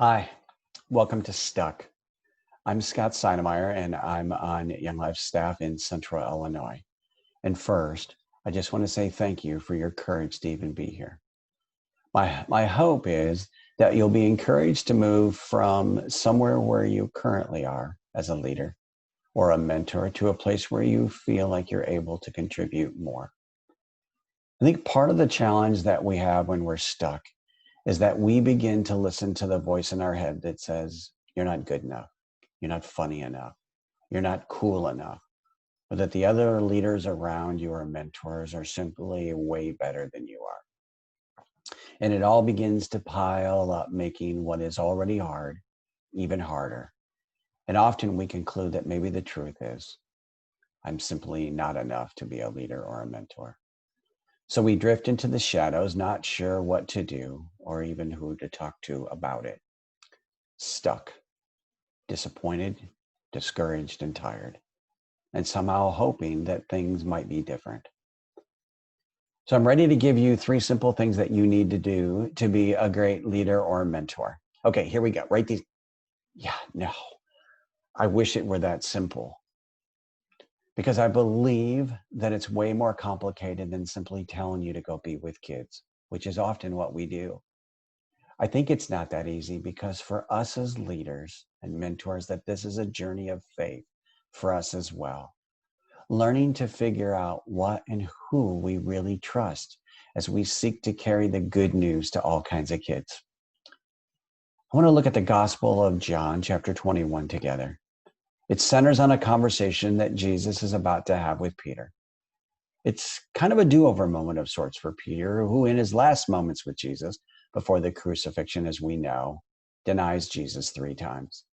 Hi, welcome to Stuck. I'm Scott Seynemeier, and I'm on Young Life staff in Central Illinois. And first, I just want to say thank you for your courage to even be here. My hope is that you'll be encouraged to move from somewhere where you currently are as a leader or a mentor to a place where you feel like you're able to contribute more. I think part of the challenge that we have when we're stuck is that we begin to listen to the voice in our head that says, you're not good enough. You're not funny enough. You're not cool enough. Or that the other leaders around you or mentors are simply way better than you are. And it all begins to pile up, making what is already hard even harder. And often we conclude that maybe the truth is, I'm simply not enough to be a leader or a mentor. So we drift into the shadows, not sure what to do or even who to talk to about it. Stuck, disappointed, discouraged, and tired, and somehow hoping that things might be different. So I'm ready to give you 3 simple things that you need to do to be a great leader or mentor. Okay, here we go. Write these. Yeah, no, I wish it were that simple. Because I believe that it's way more complicated than simply telling you to go be with kids, which is often what we do. I think it's not that easy because for us as leaders and mentors, that this is a journey of faith for us as well. Learning to figure out what and who we really trust as we seek to carry the good news to all kinds of kids. I want to look at the Gospel of John, chapter 21 together. It centers on a conversation that Jesus is about to have with Peter. It's kind of a do-over moment of sorts for Peter, who in his last moments with Jesus, before the crucifixion, as we know, denies Jesus 3 times.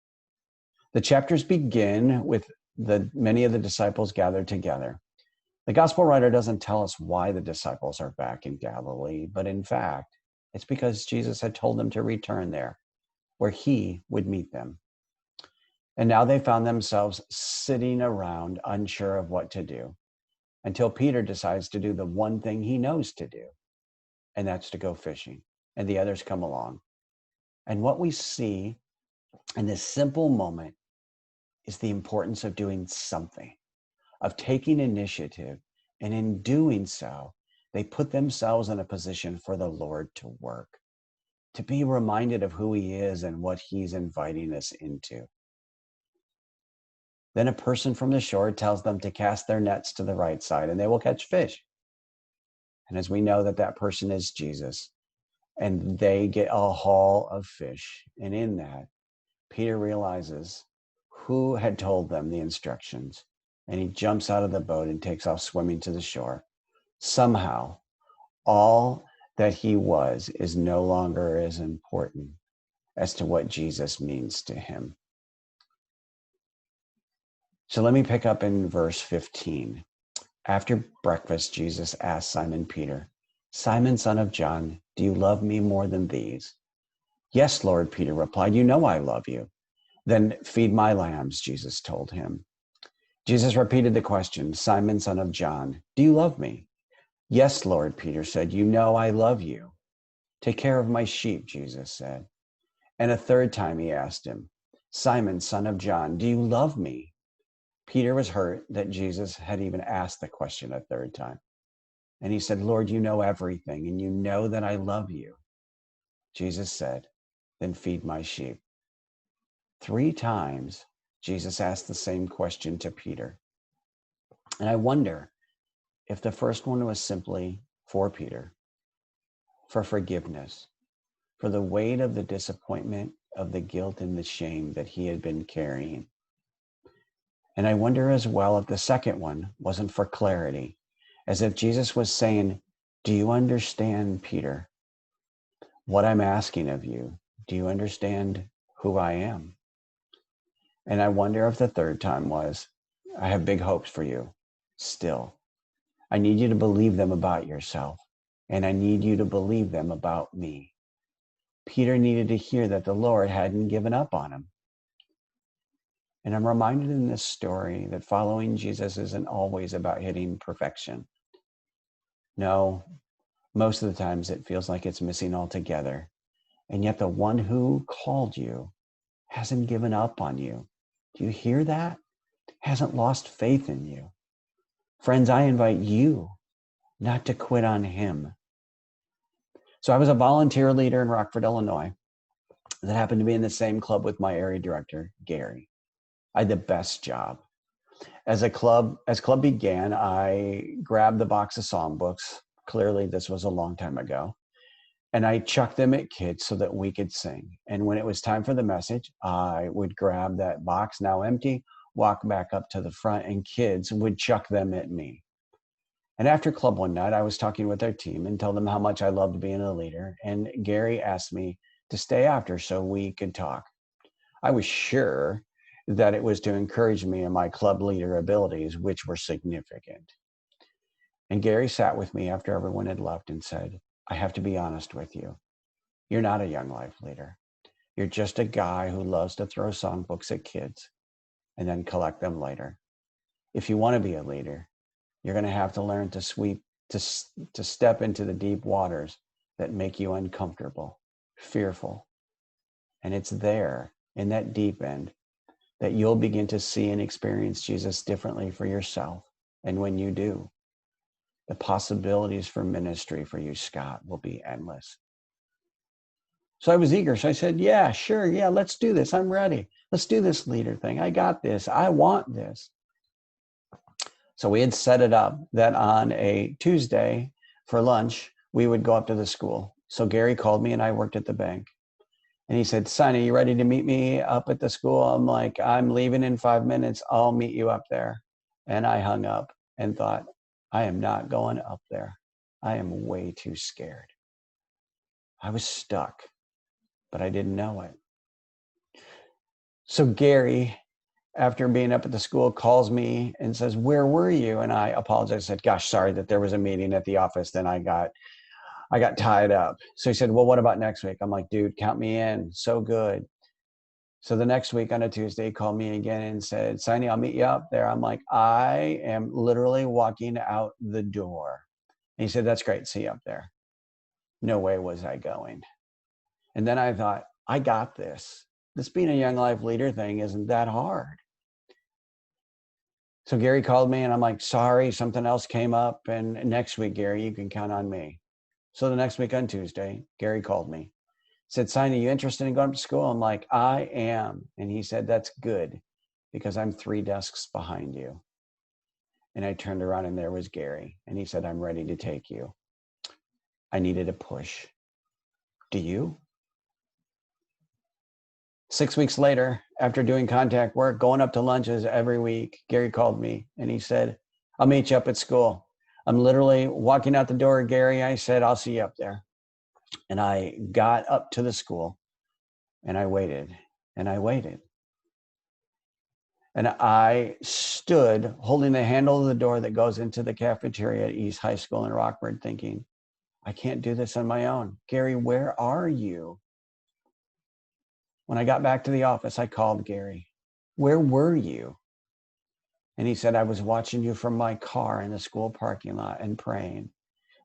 The chapters begin with many of the disciples gathered together. The gospel writer doesn't tell us why the disciples are back in Galilee, but in fact, it's because Jesus had told them to return there, where he would meet them. And now they found themselves sitting around unsure of what to do, until Peter decides to do the one thing he knows to do, and that's to go fishing. And the others come along. And what we see in this simple moment is the importance of doing something, of taking initiative. And in doing so, they put themselves in a position for the Lord to work, to be reminded of who he is and what he's inviting us into. Then a person from the shore tells them to cast their nets to the right side and they will catch fish. And as we know that person is Jesus, and they get a haul of fish. And in that, Peter realizes who had told them the instructions, and he jumps out of the boat and takes off swimming to the shore. Somehow, all that he was is no longer as important as to what Jesus means to him. So let me pick up in verse 15. After breakfast, Jesus asked Simon Peter, "Simon, son of John, do you love me more than these?" "Yes, Lord," Peter replied. "You know I love you." "Then feed my lambs," Jesus told him. Jesus repeated the question, "Simon, son of John, do you love me?" "Yes, Lord," Peter said. "You know I love you." "Take care of my sheep," Jesus said. And a third time he asked him, "Simon, son of John, do you love me?" Peter was hurt that Jesus had even asked the question a third time. And he said, "Lord, you know everything, and you know that I love you." Jesus said, "Then feed my sheep." 3 times, Jesus asked the same question to Peter. And I wonder if the first one was simply for Peter, for forgiveness, for the weight of the disappointment, of the guilt and the shame that he had been carrying. And I wonder as well if the second one wasn't for clarity, as if Jesus was saying, "Do you understand, Peter, what I'm asking of you? Do you understand who I am?" And I wonder if the third time was, "I have big hopes for you still. I need you to believe them about yourself, and I need you to believe them about me." Peter needed to hear that the Lord hadn't given up on him. And I'm reminded in this story that following Jesus isn't always about hitting perfection. No, most of the times it feels like it's missing altogether. And yet the one who called you hasn't given up on you. Do you hear that? Hasn't lost faith in you. Friends, I invite you not to quit on him. So I was a volunteer leader in Rockford, Illinois, that happened to be in the same club with my area director, Gary. I had the best job. As club began, I grabbed the box of songbooks. Clearly, this was a long time ago. And I chucked them at kids so that we could sing. And when it was time for the message, I would grab that box, now empty, walk back up to the front, and kids would chuck them at me. And after club one night, I was talking with our team and told them how much I loved being a leader. And Gary asked me to stay after so we could talk. I was sure that it was to encourage me in my club leader abilities, which were significant. And Gary sat with me after everyone had left and said, I have to be honest with you. You're not a young life leader. You're just a guy who loves to throw songbooks at kids and then collect them later. If you want to be a leader, you're going to have to learn to step into the deep waters that make you uncomfortable, fearful. And it's there in that deep end that you'll begin to see and experience Jesus differently for yourself. And when you do, the possibilities for ministry for you, Scott, will be endless. So I was eager. So I said, yeah, sure. Yeah, let's do this. I'm ready. Let's do this leader thing. I got this. I want this. So we had set it up that on a Tuesday for lunch, we would go up to the school. So Gary called me and I worked at the bank. And he said, son, are you ready to meet me up at the school? I'm like, I'm leaving in 5 minutes. I'll meet you up there. And I hung up and thought, I am not going up there. I am way too scared. I was stuck, but I didn't know it. So Gary, after being up at the school, calls me and says, where were you? And I apologized. I said, gosh, sorry that there was a meeting at the office. Then I got tied up. So he said, well, what about next week? I'm like, dude, count me in. So good. So the next week on a Tuesday, he called me again and said, Seynie, I'll meet you up there. I'm like, I am literally walking out the door. And he said, that's great. See you up there. No way was I going. And then I thought, I got this. This being a young life leader thing isn't that hard. So Gary called me and I'm like, sorry, something else came up. And next week, Gary, you can count on me. So the next week on Tuesday, Gary called me. Said, Seynie, you interested in going to school? I'm like, I am. And he said, that's good because I'm 3 desks behind you. And I turned around and there was Gary. And he said, I'm ready to take you. I needed a push. Do you? 6 weeks later, after doing contact work, going up to lunches every week, Gary called me and he said, I'll meet you up at school. I'm literally walking out the door, Gary. I said, I'll see you up there. And I got up to the school and I waited and I waited. And I stood holding the handle of the door that goes into the cafeteria at East High School in Rockford thinking, I can't do this on my own. Gary, where are you? When I got back to the office, I called Gary. Where were you? And he said, I was watching you from my car in the school parking lot and praying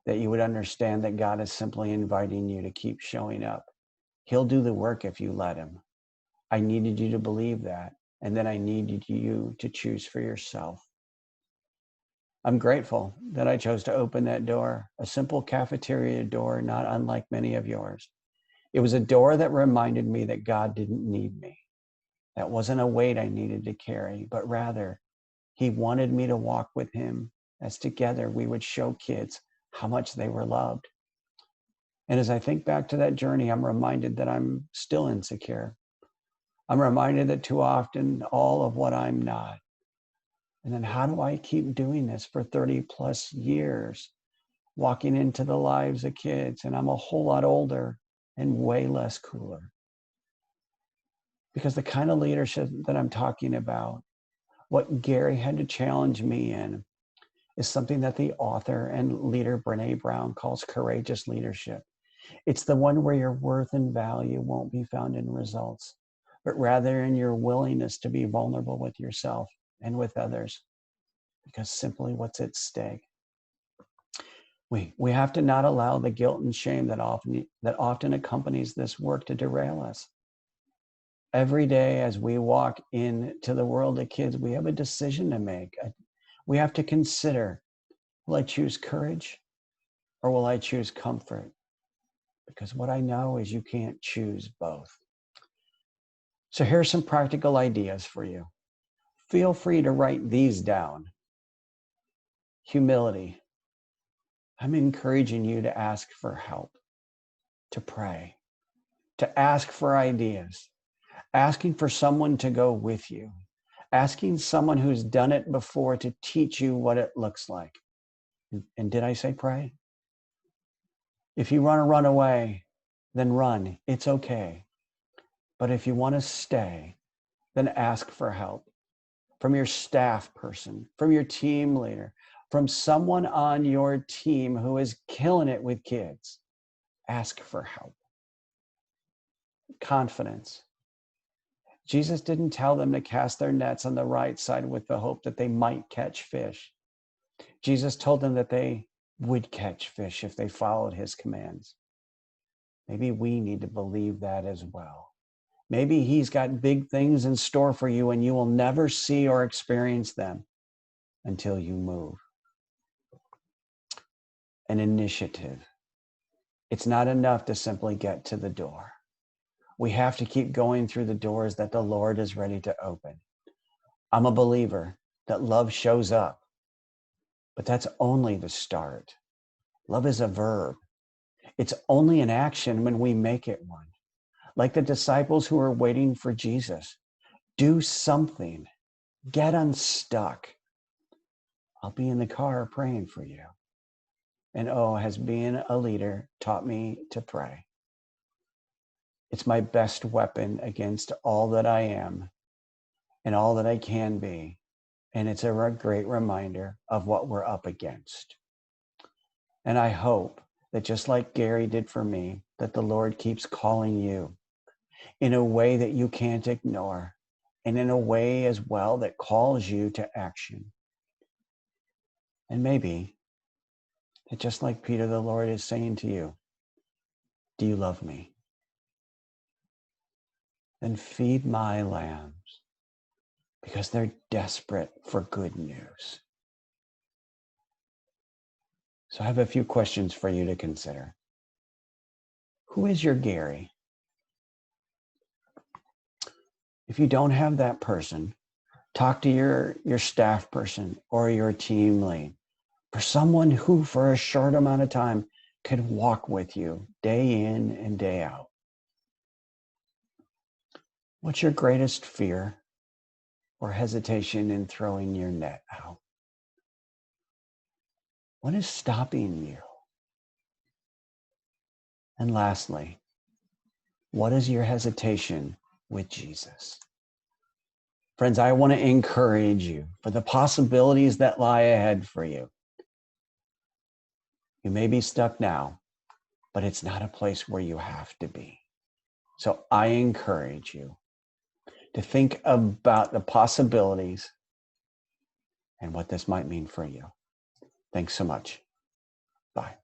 that you would understand that God is simply inviting you to keep showing up. He'll do the work if you let him. I needed you to believe that. And then I needed you to choose for yourself. I'm grateful that I chose to open that door, a simple cafeteria door, not unlike many of yours. It was a door that reminded me that God didn't need me. That wasn't a weight I needed to carry, but rather he wanted me to walk with him as together we would show kids how much they were loved. And as I think back to that journey, I'm reminded that I'm still insecure. I'm reminded that too often all of what I'm not. And then how do I keep doing this for 30 plus years, walking into the lives of kids? And I'm a whole lot older and way less cooler. Because the kind of leadership that I'm talking about, what Gary had to challenge me in, is something that the author and leader Brené Brown calls courageous leadership. It's the one where your worth and value won't be found in results, but rather in your willingness to be vulnerable with yourself and with others, because simply what's at stake. We have to not allow the guilt and shame that often accompanies this work to derail us. Every day as we walk into the world of kids, we have a decision to make. We have to consider, will I choose courage or will I choose comfort? Because what I know is you can't choose both. So here's some practical ideas for you. Feel free to write these down. Humility. I'm encouraging you to ask for help, to pray, to ask for ideas, asking for someone to go with you, asking someone who's done it before to teach you what it looks like. And did I say pray? If you want to run away, then run. It's okay. But if you want to stay, then ask for help from your staff person, from your team leader, from someone on your team who is killing it with kids. Ask for help. Confidence. Jesus didn't tell them to cast their nets on the right side with the hope that they might catch fish. Jesus told them that they would catch fish if they followed his commands. Maybe we need to believe that as well. Maybe he's got big things in store for you and you will never see or experience them until you move. An initiative. It's not enough to simply get to the door. We have to keep going through the doors that the Lord is ready to open. I'm a believer that love shows up, but that's only the start. Love is a verb. It's only an action when we make it one. Like the disciples who are waiting for Jesus. Do something. Get unstuck. I'll be in the car praying for you. And has being a leader taught me to pray. It's my best weapon against all that I am and all that I can be. And it's a great reminder of what we're up against. And I hope that just like Gary did for me, that the Lord keeps calling you in a way that you can't ignore, and in a way as well that calls you to action. And maybe that just like Peter, the Lord is saying to you, do you love me? Then feed my lambs, because they're desperate for good news. So I have a few questions for you to consider. Who is your Gary? If you don't have that person, talk to your staff person or your team lead, for someone who for a short amount of time could walk with you day in and day out. What's your greatest fear or hesitation in throwing your net out? What is stopping you? And lastly, what is your hesitation with Jesus? Friends, I want to encourage you for the possibilities that lie ahead for you. You may be stuck now, but it's not a place where you have to be. So I encourage you to think about the possibilities and what this might mean for you. Thanks so much. Bye.